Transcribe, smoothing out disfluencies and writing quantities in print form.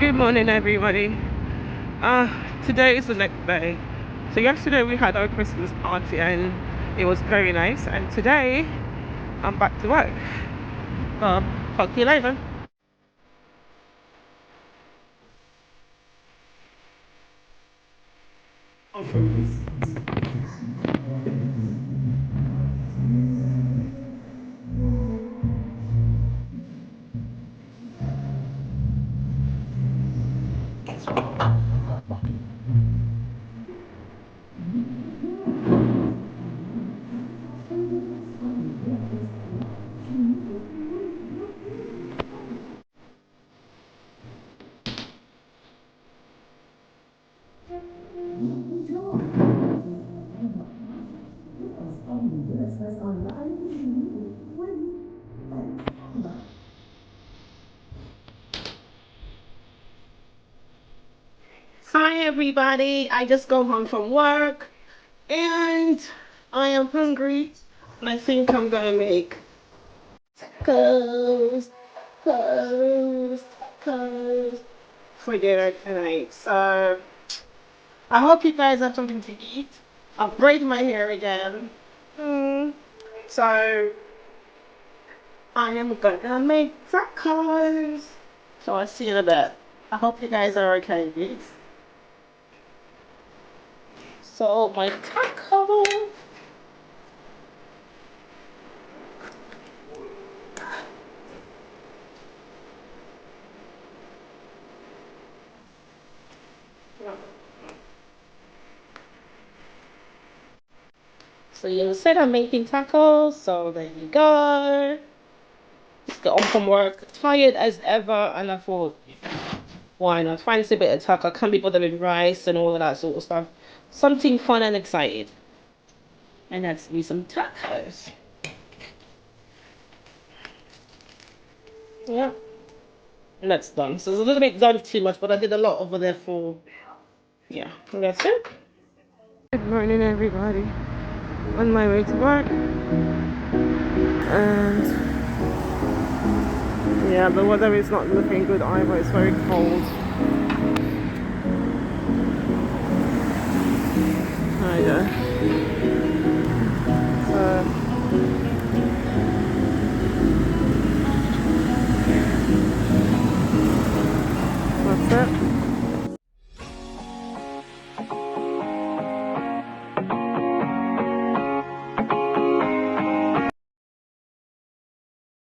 Good morning, everybody. Today is the next day. So yesterday we had our Christmas party and it was very nice. And today I'm back to work. Talk to you later. Hi everybody, I just got home from work and I am hungry and I think I'm gonna make tacos, tacos, tacos for dinner tonight. So I hope you guys have something to eat. I've braided my hair again. So I am gonna make tacos. So I'll see you in a bit. I hope you guys are okay. So my taco. So you said I'm making tacos, so there you go. Just got on from work, tired as ever, and I thought, why not? Fancy a bit of taco, can't be bothered with rice and all of that sort of stuff. Something fun and exciting. And that's me some tacos. Yeah. And that's done. So it's a little bit done too much, but I did a lot over there for, yeah, and that's it. Good morning, everybody. On my way to work. And yeah, the weather is not looking good either. It's very cold. There you go.